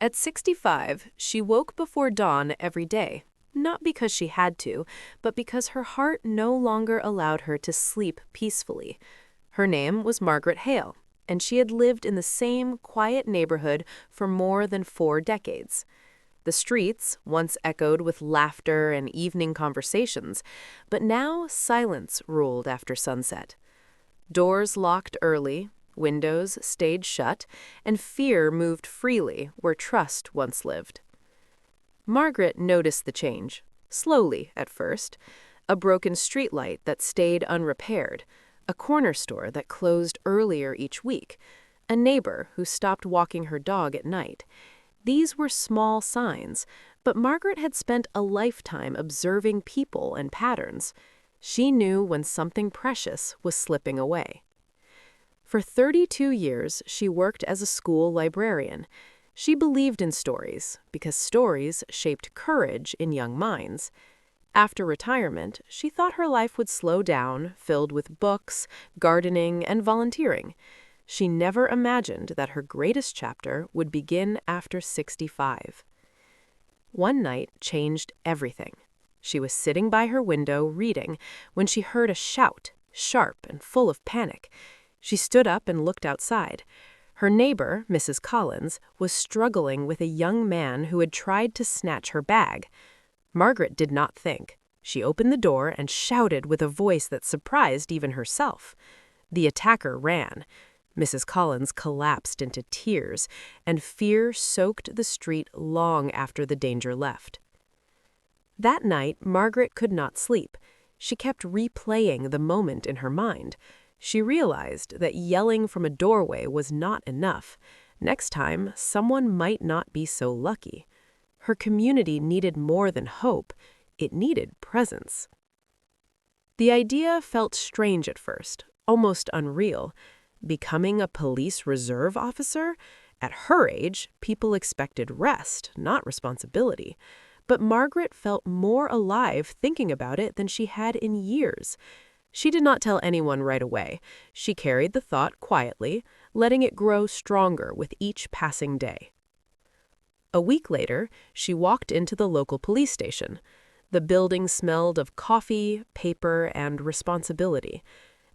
At 65, she woke before dawn every day, not because she had to, but because her heart no longer allowed her to sleep peacefully. Her name was Margaret Hale, and she had lived in the same quiet neighborhood for more than 4 decades. The streets once echoed with laughter and evening conversations, but now silence ruled after sunset. Doors locked early, windows stayed shut, and fear moved freely where trust once lived. Margaret noticed the change, slowly at first. A broken streetlight that stayed unrepaired, a corner store that closed earlier each week, a neighbor who stopped walking her dog at night. These were small signs, but Margaret had spent a lifetime observing people and patterns. She knew when something precious was slipping away. For 32 years, she worked as a school librarian. She believed in stories because stories shaped courage in young minds. After retirement, she thought her life would slow down, filled with books, gardening, and volunteering. She never imagined that her greatest chapter would begin after 65. One night changed everything. She was sitting by her window reading when she heard a shout, sharp and full of panic. She stood up and looked outside. Her neighbor, Mrs. Collins, was struggling with a young man who had tried to snatch her bag. Margaret did not think. She opened the door and shouted with a voice that surprised even herself. The attacker ran. Mrs. Collins collapsed into tears, and fear soaked the street long after the danger left. That night, Margaret could not sleep. She kept replaying the moment in her mind. She realized that yelling from a doorway was not enough. Next time, someone might not be so lucky. Her community needed more than hope. It needed presence. The idea felt strange at first, almost unreal. Becoming a police reserve officer? At her age, people expected rest, not responsibility. But Margaret felt more alive thinking about it than she had in years. She did not tell anyone right away. She carried the thought quietly, letting it grow stronger with each passing day. A week later, she walked into the local police station. The building smelled of coffee, paper, and responsibility.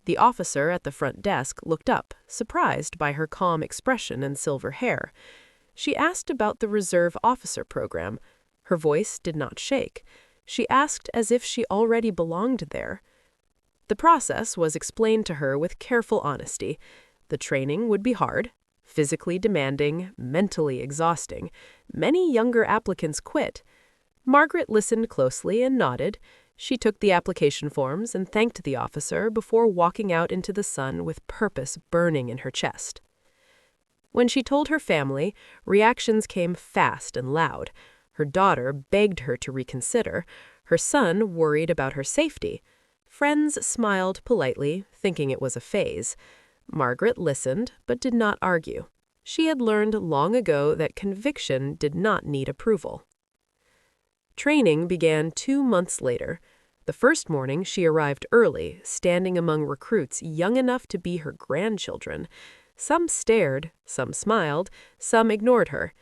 The officer at the front desk looked up, surprised by her calm expression and silver hair. She asked about the Reserve Officer Program. Her voice did not shake. She asked as if she already belonged there. The process was explained to her with careful honesty. The training would be hard, physically demanding, mentally exhausting. Many younger applicants quit. Margaret listened closely and nodded. She took the application forms and thanked the officer before walking out into the sun with purpose burning in her chest. When she told her family, reactions came fast and loud. Her daughter begged her to reconsider. Her son worried about her safety. Friends smiled politely, thinking it was a phase. Margaret listened, but did not argue. She had learned long ago that conviction did not need approval. Training began 2 months later. The first morning, she arrived early, standing among recruits young enough to be her grandchildren. Some stared, some smiled, some ignored her.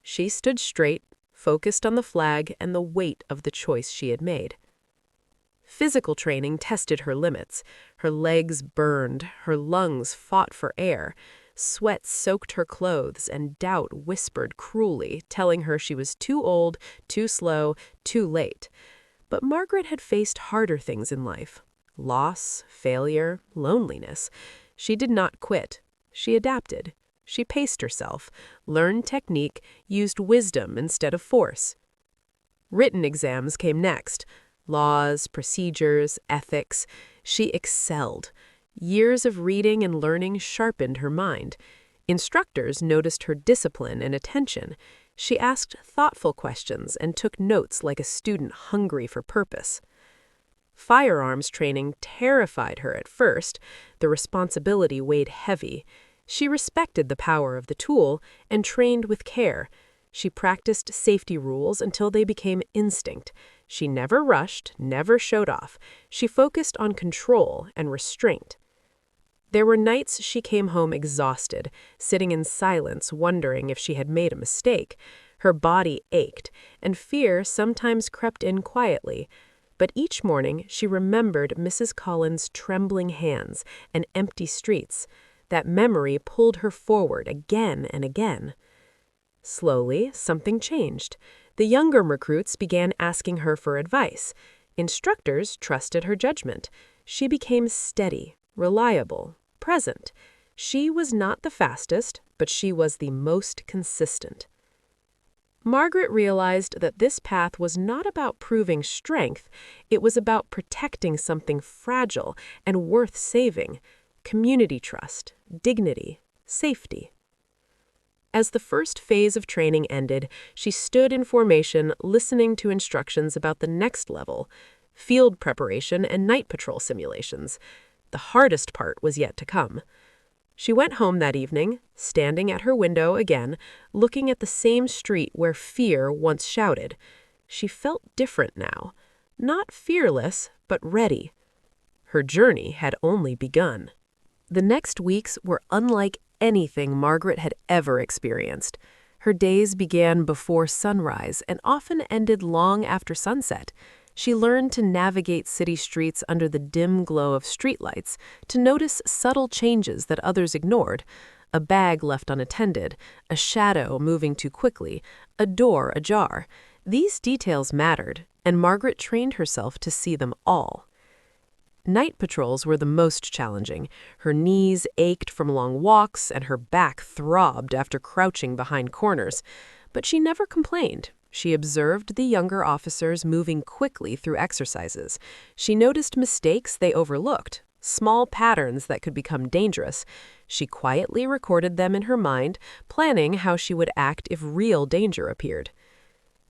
She stood straight, focused on the flag and the weight of the choice she had made. Physical training tested her limits. Her legs burned, her lungs fought for air. Sweat soaked her clothes, and doubt whispered cruelly, telling her she was too old, too slow, too late. But Margaret had faced harder things in life: loss, failure, loneliness. She did not quit. She adapted. She paced herself, learned technique, used wisdom instead of force. Written exams came next. Laws, procedures, ethics. She excelled. Years of reading and learning sharpened her mind. Instructors noticed her discipline and attention. She asked thoughtful questions and took notes like a student hungry for purpose. Firearms training terrified her at first. The responsibility weighed heavy. She respected the power of the tool and trained with care. She practiced safety rules until they became instinct. She never rushed, never showed off. She focused on control and restraint. There were nights she came home exhausted, sitting in silence, wondering if she had made a mistake. Her body ached, and fear sometimes crept in quietly. But each morning she remembered Mrs. Collins' trembling hands and empty streets. That memory pulled her forward again and again. Slowly, something changed. The younger recruits began asking her for advice. Instructors trusted her judgment. She became steady, reliable, present. She was not the fastest, but she was the most consistent. Margaret realized that this path was not about proving strength. It was about protecting something fragile and worth saving: community trust, dignity, safety. As the first phase of training ended, she stood in formation, listening to instructions about the next level: field preparation and night patrol simulations. The hardest part was yet to come. She went home that evening, standing at her window again, looking at the same street where fear once shouted. She felt different now. Not fearless, but ready. Her journey had only begun. The next weeks were unlike anything Margaret had ever experienced. Her days began before sunrise and often ended long after sunset. She learned to navigate city streets under the dim glow of streetlights, to notice subtle changes that others ignored: a bag left unattended, a shadow moving too quickly, a door ajar. These details mattered, and Margaret trained herself to see them all. Night patrols were the most challenging. Her knees ached from long walks, and her back throbbed after crouching behind corners. But she never complained. She observed the younger officers moving quickly through exercises. She noticed mistakes they overlooked, small patterns that could become dangerous. She quietly recorded them in her mind, planning how she would act if real danger appeared.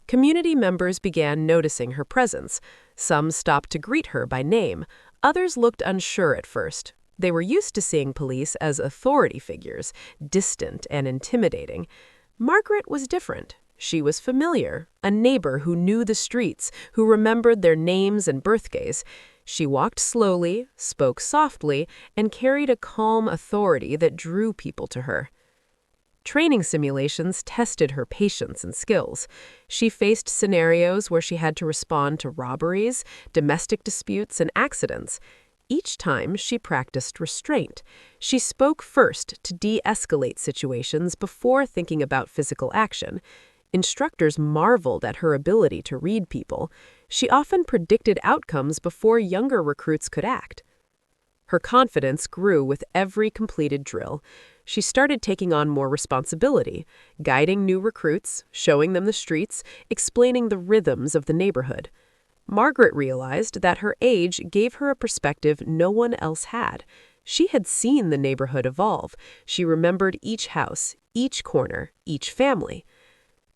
Community members began noticing her presence. Some stopped to greet her by name. Others looked unsure at first. They were used to seeing police as authority figures, distant and intimidating. Margaret was different. She was familiar, a neighbor who knew the streets, who remembered their names and birthdays. She walked slowly, spoke softly, and carried a calm authority that drew people to her. Training simulations tested her patience and skills. She faced scenarios where she had to respond to robberies, domestic disputes, and accidents. Each time, she practiced restraint. She spoke first to de-escalate situations before thinking about physical action. Instructors marveled at her ability to read people. She often predicted outcomes before younger recruits could act. Her confidence grew with every completed drill. She started taking on more responsibility, guiding new recruits, showing them the streets, explaining the rhythms of the neighborhood. Margaret realized that her age gave her a perspective no one else had. She had seen the neighborhood evolve. She remembered each house, each corner, each family.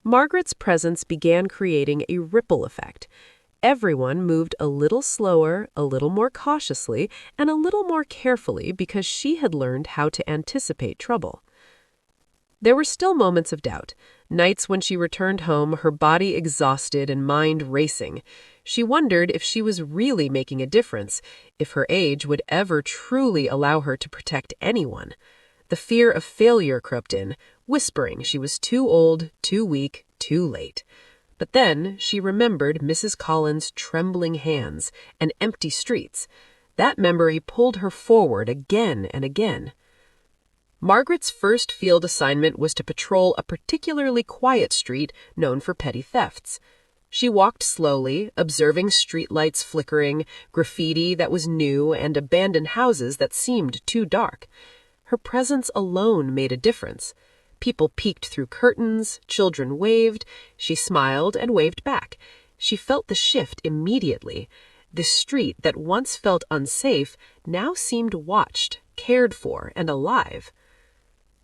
Margaret's presence began creating a ripple effect. Everyone moved a little slower, a little more cautiously, and a little more carefully because she had learned how to anticipate trouble. There were still moments of doubt, nights when she returned home, her body exhausted and mind racing. She wondered if she was really making a difference, if her age would ever truly allow her to protect anyone. The fear of failure crept in, whispering she was too old, too weak, too late. But then she remembered Mrs. Collins' trembling hands and empty streets. That memory pulled her forward again and again. Margaret's first field assignment was to patrol a particularly quiet street known for petty thefts. She walked slowly, observing streetlights flickering, graffiti that was new, and abandoned houses that seemed too dark. Her presence alone made a difference. People peeked through curtains, children waved. She smiled and waved back. She felt the shift immediately. The street that once felt unsafe now seemed watched, cared for, and alive.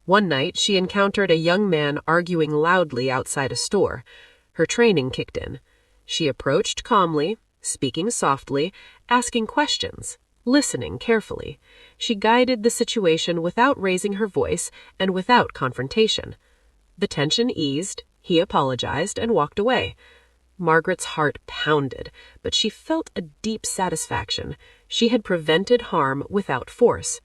One night, she encountered a young man arguing loudly outside a store. Her training kicked in. She approached calmly, speaking softly, asking questions, listening carefully. She guided the situation without raising her voice and without confrontation. The tension eased, he apologized and walked away. Margaret's heart pounded, but she felt a deep satisfaction. She had prevented harm without force.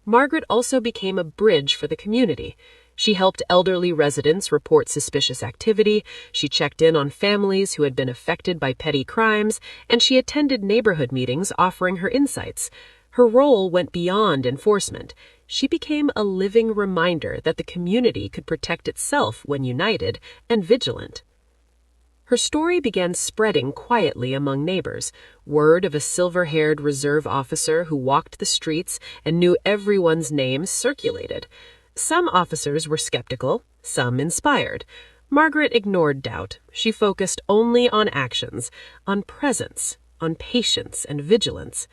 Margaret also became a bridge for the community. She helped elderly residents report suspicious activity, she checked in on families who had been affected by petty crimes, and she attended neighborhood meetings offering her insights. Her role went beyond enforcement. She became a living reminder that the community could protect itself when united and vigilant. Her story began spreading quietly among neighbors. Word of a silver-haired reserve officer who walked the streets and knew everyone's name circulated. Some officers were skeptical, some inspired. Margaret ignored doubt. She focused only on actions, on presence, on patience and vigilance.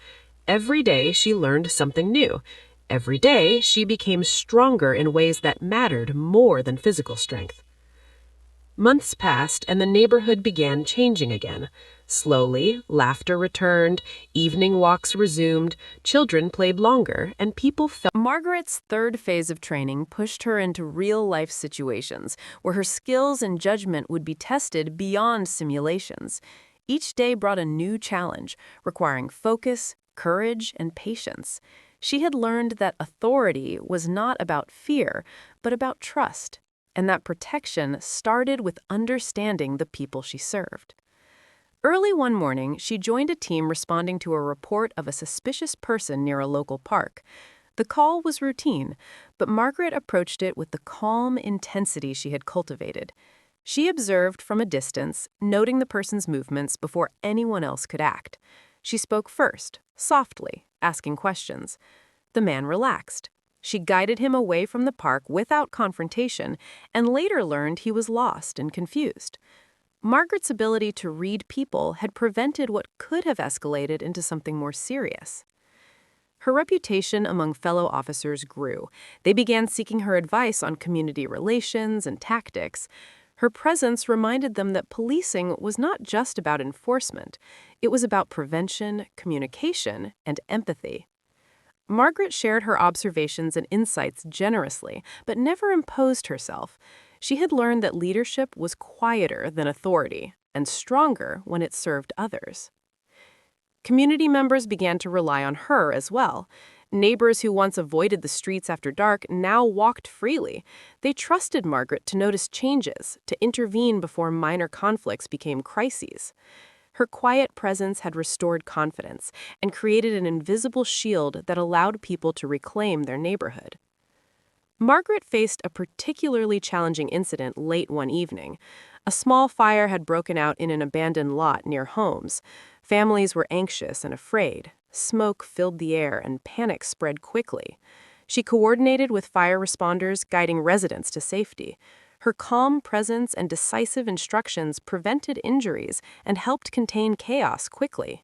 Every day she learned something new. Every day she became stronger in ways that mattered more than physical strength. Months passed, and the neighborhood began changing again. Slowly, laughter returned, evening walks resumed, children played longer, and people felt. Margaret's third phase of training pushed her into real-life situations where her skills and judgment would be tested beyond simulations. Each day brought a new challenge, requiring focus, courage, and patience. She had learned that authority was not about fear, but about trust, and that protection started with understanding the people she served. Early one morning, she joined a team responding to a report of a suspicious person near a local park. The call was routine, but Margaret approached it with the calm intensity she had cultivated. She observed from a distance, noting the person's movements before anyone else could act. She spoke first, softly, asking questions. The man relaxed. She guided him away from the park without confrontation, and later learned he was lost and confused. Margaret's ability to read people had prevented what could have escalated into something more serious. Her reputation among fellow officers grew. They began seeking her advice on community relations and tactics. Her presence reminded them that policing was not just about enforcement. It was about prevention, communication, and empathy. Margaret shared her observations and insights generously, but never imposed herself. She had learned that leadership was quieter than authority and stronger when it served others. Community members began to rely on her as well. Neighbors who once avoided the streets after dark now walked freely. They trusted Margaret to notice changes, to intervene before minor conflicts became crises. Her quiet presence had restored confidence and created an invisible shield that allowed people to reclaim their neighborhood. Margaret faced a particularly challenging incident late one evening. A small fire had broken out in an abandoned lot near homes. Families were anxious and afraid. Smoke filled the air and panic spread quickly. She coordinated with fire responders, guiding residents to safety. Her calm presence and decisive instructions prevented injuries and helped contain chaos quickly.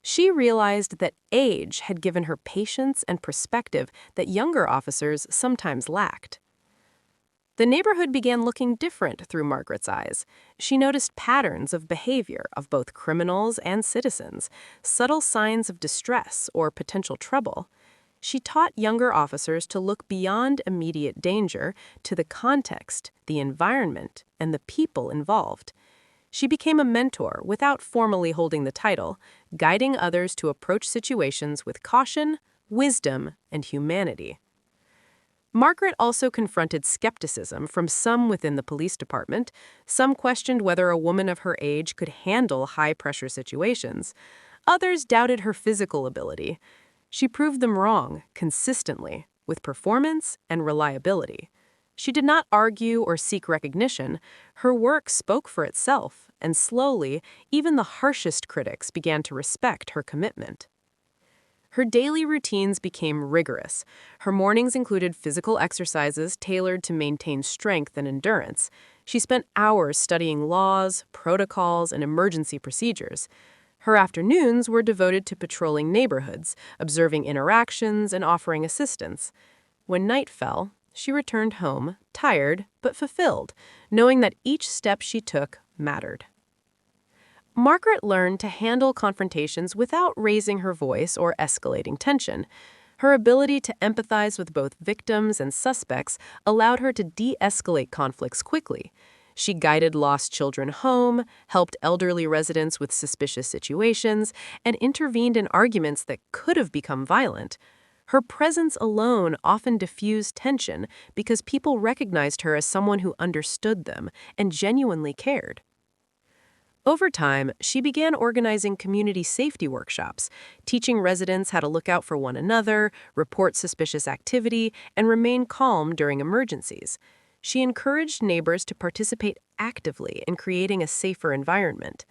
She realized that age had given her patience and perspective that younger officers sometimes lacked. The neighborhood began looking different through Margaret's eyes. She noticed patterns of behavior of both criminals and citizens, subtle signs of distress or potential trouble. She taught younger officers to look beyond immediate danger to the context, the environment, and the people involved. She became a mentor without formally holding the title, guiding others to approach situations with caution, wisdom, and humanity. Margaret also confronted skepticism from some within the police department. Some questioned whether a woman of her age could handle high-pressure situations. Others doubted her physical ability. She proved them wrong, consistently, with performance and reliability. She did not argue or seek recognition. Her work spoke for itself, and slowly, even the harshest critics began to respect her commitment. Her daily routines became rigorous. Her mornings included physical exercises tailored to maintain strength and endurance. She spent hours studying laws, protocols, and emergency procedures. Her afternoons were devoted to patrolling neighborhoods, observing interactions, and offering assistance. When night fell, she returned home, tired but fulfilled, knowing that each step she took mattered. Margaret learned to handle confrontations without raising her voice or escalating tension. Her ability to empathize with both victims and suspects allowed her to de-escalate conflicts quickly. She guided lost children home, helped elderly residents with suspicious situations, and intervened in arguments that could have become violent. Her presence alone often diffused tension because people recognized her as someone who understood them and genuinely cared. Over time, she began organizing community safety workshops, teaching residents how to look out for one another, report suspicious activity, and remain calm during emergencies. She encouraged neighbors to participate actively in creating a safer environment.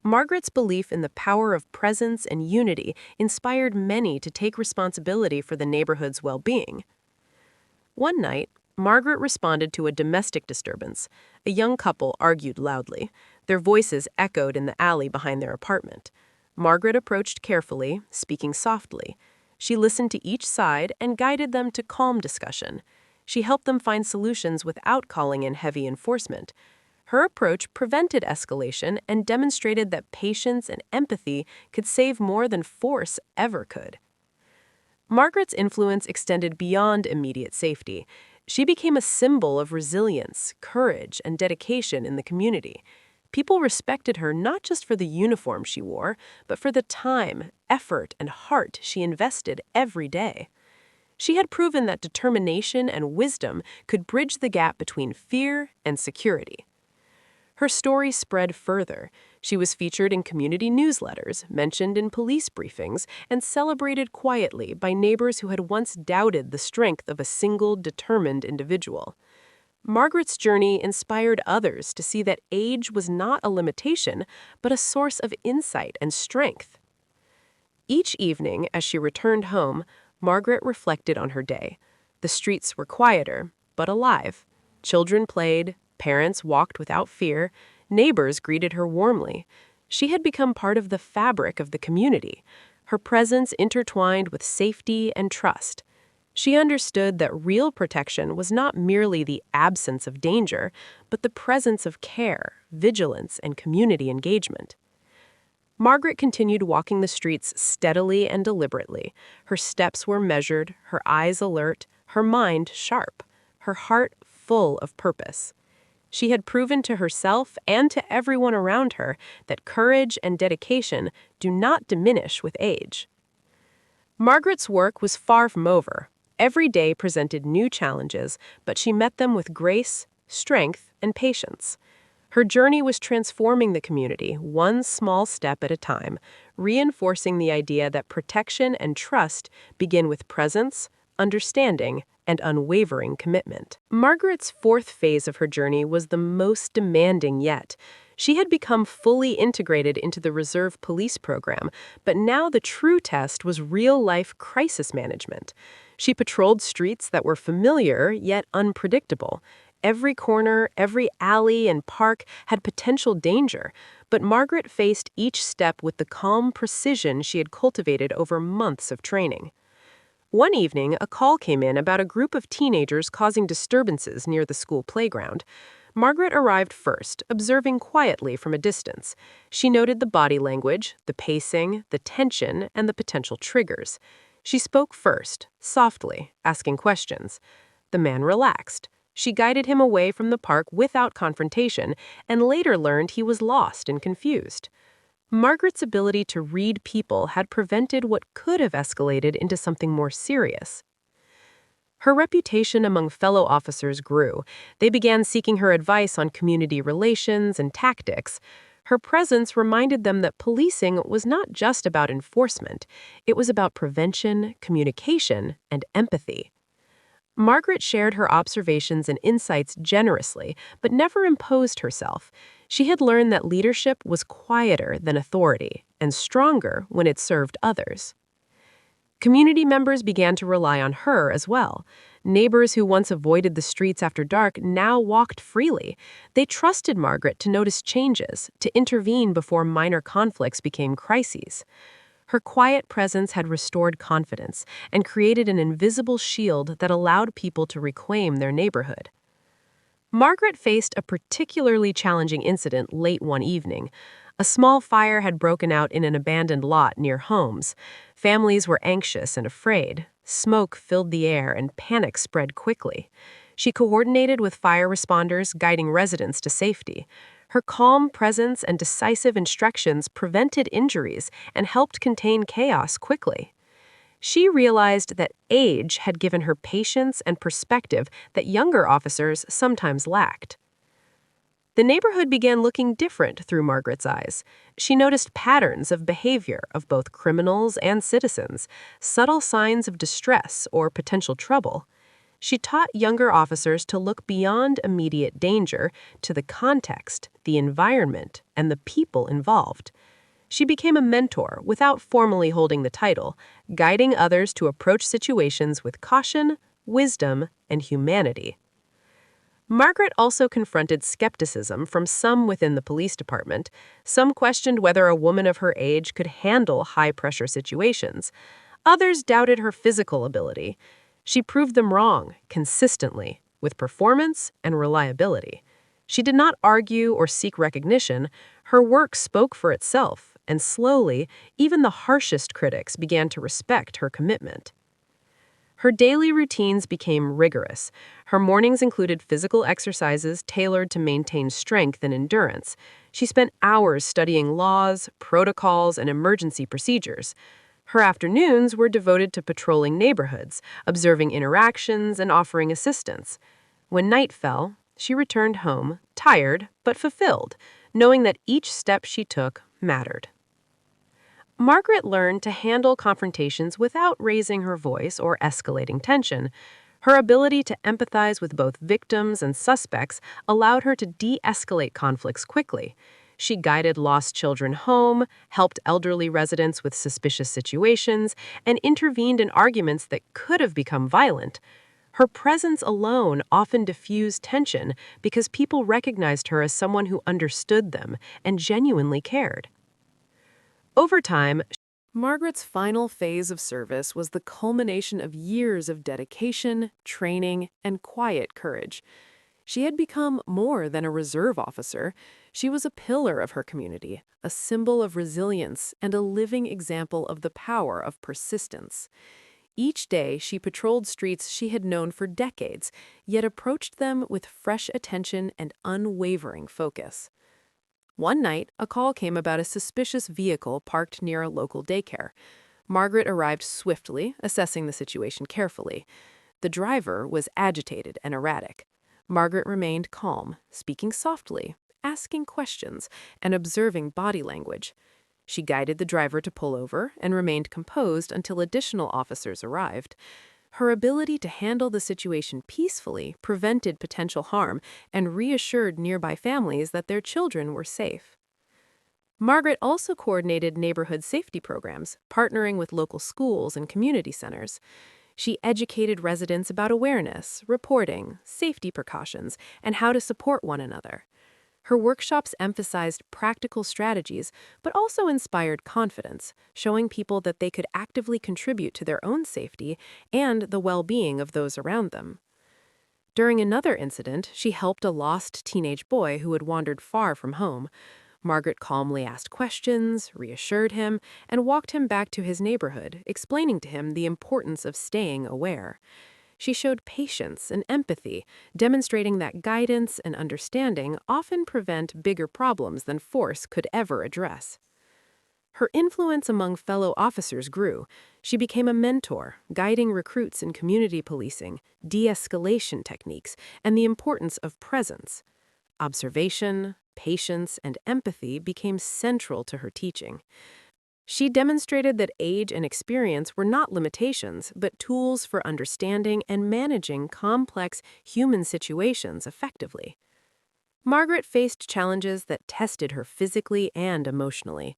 Margaret's belief in the power of presence and unity inspired many to take responsibility for the neighborhood's well-being. One night, Margaret responded to a domestic disturbance. A young couple argued loudly. Their voices echoed in the alley behind their apartment. Margaret approached carefully, speaking softly. She listened to each side and guided them to calm discussion. She helped them find solutions without calling in heavy enforcement. Her approach prevented escalation and demonstrated that patience and empathy could save more than force ever could. Margaret's influence extended beyond immediate safety. She became a symbol of resilience, courage, and dedication in the community. People respected her not just for the uniform she wore, but for the time, effort, and heart she invested every day. She had proven that determination and wisdom could bridge the gap between fear and security. Her story spread further. She was featured in community newsletters, mentioned in police briefings, and celebrated quietly by neighbors who had once doubted the strength of a single, determined individual. Margaret's journey inspired others to see that age was not a limitation, but a source of insight and strength. Each evening, as she returned home, Margaret reflected on her day. The streets were quieter, but alive. Children played, parents walked without fear, neighbors greeted her warmly. She had become part of the fabric of the community, her presence intertwined with safety and trust. She understood that real protection was not merely the absence of danger, but the presence of care, vigilance, and community engagement. Margaret continued walking the streets steadily and deliberately. Her steps were measured, her eyes alert, her mind sharp, her heart full of purpose. She had proven to herself and to everyone around her that courage and dedication do not diminish with age. Margaret's work was far from over. Every day presented new challenges, but she met them with grace, strength, and patience. Her journey was transforming the community, one small step at a time, reinforcing the idea that protection and trust begin with presence, understanding, and unwavering commitment. Margaret's fourth phase of her journey was the most demanding yet. She had become fully integrated into the Reserve Police program, but now the true test was real-life crisis management. She patrolled streets that were familiar yet unpredictable. Every corner, every alley and park had potential danger, but Margaret faced each step with the calm precision she had cultivated over months of training. One evening, a call came in about a group of teenagers causing disturbances near the school playground. Margaret arrived first, observing quietly from a distance. She noted the body language, the pacing, the tension, and the potential triggers. She spoke first, softly, asking questions. The man relaxed. She guided him away from the park without confrontation, and later learned he was lost and confused. Margaret's ability to read people had prevented what could have escalated into something more serious. Her reputation among fellow officers grew. They began seeking her advice on community relations and tactics. Her presence reminded them that policing was not just about enforcement. It was about prevention, communication, and empathy. Margaret shared her observations and insights generously, but never imposed herself. She had learned that leadership was quieter than authority and stronger when it served others. Community members began to rely on her as well. Neighbors who once avoided the streets after dark now walked freely. They trusted Margaret to notice changes, to intervene before minor conflicts became crises. Her quiet presence had restored confidence and created an invisible shield that allowed people to reclaim their neighborhood. Margaret faced a particularly challenging incident late one evening. A small fire had broken out in an abandoned lot near homes. Families were anxious and afraid. Smoke filled the air and panic spread quickly. She coordinated with fire responders, guiding residents to safety. Her calm presence and decisive instructions prevented injuries and helped contain chaos quickly. She realized that age had given her patience and perspective that younger officers sometimes lacked. The neighborhood began looking different through Margaret's eyes. She noticed patterns of behavior of both criminals and citizens, subtle signs of distress or potential trouble. She taught younger officers to look beyond immediate danger to the context, the environment, and the people involved. She became a mentor without formally holding the title, guiding others to approach situations with caution, wisdom, and humanity. Margaret also confronted skepticism from some within the police department. Some questioned whether a woman of her age could handle high-pressure situations. Others doubted her physical ability. She proved them wrong, consistently, with performance and reliability. She did not argue or seek recognition. Her work spoke for itself, and slowly, even the harshest critics began to respect her commitment. Her daily routines became rigorous. Her mornings included physical exercises tailored to maintain strength and endurance. She spent hours studying laws, protocols, and emergency procedures. Her afternoons were devoted to patrolling neighborhoods, observing interactions, and offering assistance. When night fell, she returned home, tired but fulfilled, knowing that each step she took mattered. Margaret learned to handle confrontations without raising her voice or escalating tension. Her ability to empathize with both victims and suspects allowed her to de-escalate conflicts quickly. She guided lost children home, helped elderly residents with suspicious situations, and intervened in arguments that could have become violent. Her presence alone often diffused tension because people recognized her as someone who understood them and genuinely cared. Over time, Margaret's final phase of service was the culmination of years of dedication, training, and quiet courage. She had become more than a reserve officer. She was a pillar of her community, a symbol of resilience, and a living example of the power of persistence. Each day, she patrolled streets she had known for decades, yet approached them with fresh attention and unwavering focus. One night, a call came about a suspicious vehicle parked near a local daycare. Margaret arrived swiftly, assessing the situation carefully. The driver was agitated and erratic. Margaret remained calm, speaking softly, asking questions, and observing body language. She guided the driver to pull over and remained composed until additional officers arrived. Her ability to handle the situation peacefully prevented potential harm and reassured nearby families that their children were safe. Margaret also coordinated neighborhood safety programs, partnering with local schools and community centers. She educated residents about awareness, reporting, safety precautions, and how to support one another. Her workshops emphasized practical strategies, but also inspired confidence, showing people that they could actively contribute to their own safety and the well-being of those around them. During another incident, she helped a lost teenage boy who had wandered far from home. Margaret calmly asked questions, reassured him, and walked him back to his neighborhood, explaining to him the importance of staying aware. She showed patience and empathy, demonstrating that guidance and understanding often prevent bigger problems than force could ever address. Her influence among fellow officers grew. She became a mentor, guiding recruits in community policing, de-escalation techniques, and the importance of presence. Observation, patience, and empathy became central to her teaching. She demonstrated that age and experience were not limitations, but tools for understanding and managing complex human situations effectively. Margaret faced challenges that tested her physically and emotionally.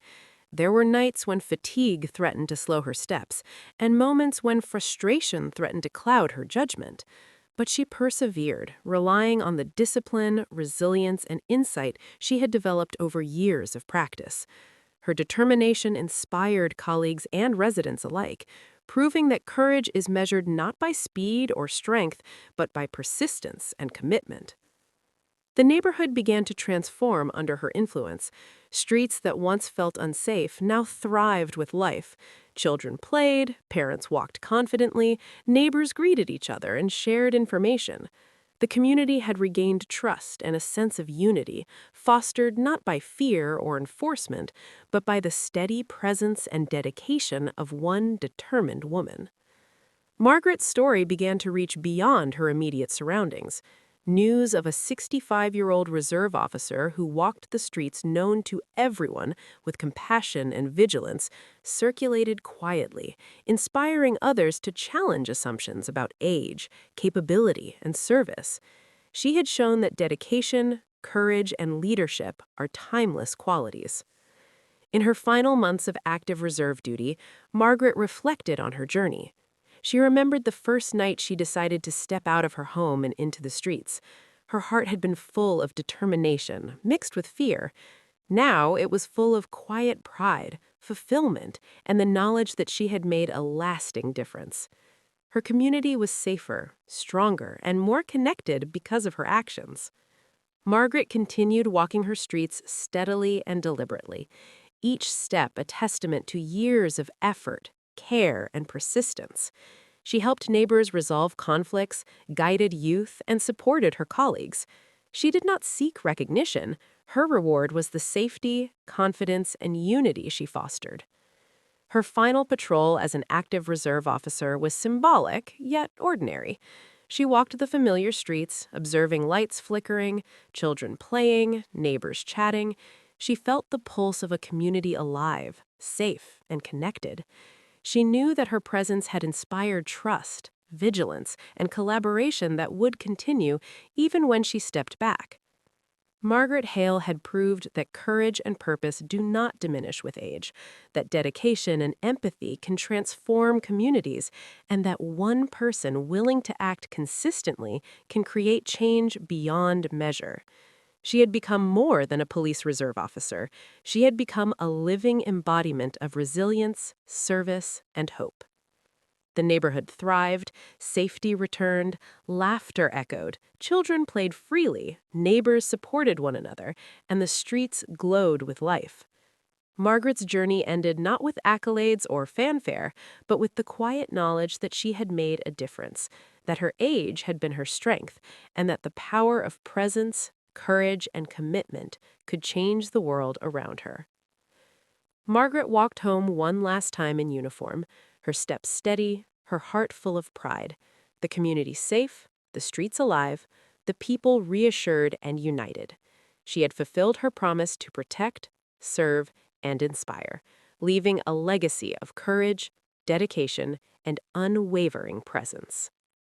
There were nights when fatigue threatened to slow her steps, and moments when frustration threatened to cloud her judgment. But she persevered, relying on the discipline, resilience, and insight she had developed over years of practice. Her determination inspired colleagues and residents alike, proving that courage is measured not by speed or strength, but by persistence and commitment. The neighborhood began to transform under her influence. Streets that once felt unsafe now thrived with life. Children played, parents walked confidently, neighbors greeted each other and shared information. The community had regained trust and a sense of unity, fostered not by fear or enforcement, but by the steady presence and dedication of one determined woman. Margaret's story began to reach beyond her immediate surroundings. News of a 65-year-old reserve officer who walked the streets known to everyone with compassion and vigilance circulated quietly, inspiring others to challenge assumptions about age, capability, and service. She had shown that dedication, courage, and leadership are timeless qualities. In her final months of active reserve duty, Margaret reflected on her journey. She remembered the first night she decided to step out of her home and into the streets. Her heart had been full of determination, mixed with fear. Now it was full of quiet pride, fulfillment, and the knowledge that she had made a lasting difference. Her community was safer, stronger, and more connected because of her actions. Margaret continued walking her streets steadily and deliberately, each step a testament to years of effort, care, and persistence. She helped neighbors resolve conflicts, guided youth, and supported her colleagues. She did not seek recognition. Her reward was the safety, confidence, and unity she fostered. Her final patrol as an active reserve officer was symbolic, yet ordinary. She walked the familiar streets, observing lights flickering, children playing, neighbors chatting. She felt the pulse of a community alive, safe, and connected. She knew that her presence had inspired trust, vigilance, and collaboration that would continue even when she stepped back. Margaret Hale had proved that courage and purpose do not diminish with age, that dedication and empathy can transform communities, and that one person willing to act consistently can create change beyond measure. She had become more than a police reserve officer. She had become a living embodiment of resilience, service, and hope. The neighborhood thrived, safety returned, laughter echoed, children played freely, neighbors supported one another, and the streets glowed with life. Margaret's journey ended not with accolades or fanfare, but with the quiet knowledge that she had made a difference, that her age had been her strength, and that the power of presence, courage, and commitment could change the world around her. Margaret walked home one last time in uniform, her steps steady, her heart full of pride, the community safe, the streets alive, the people reassured and united. She had fulfilled her promise to protect, serve, and inspire, leaving a legacy of courage, dedication, and unwavering presence.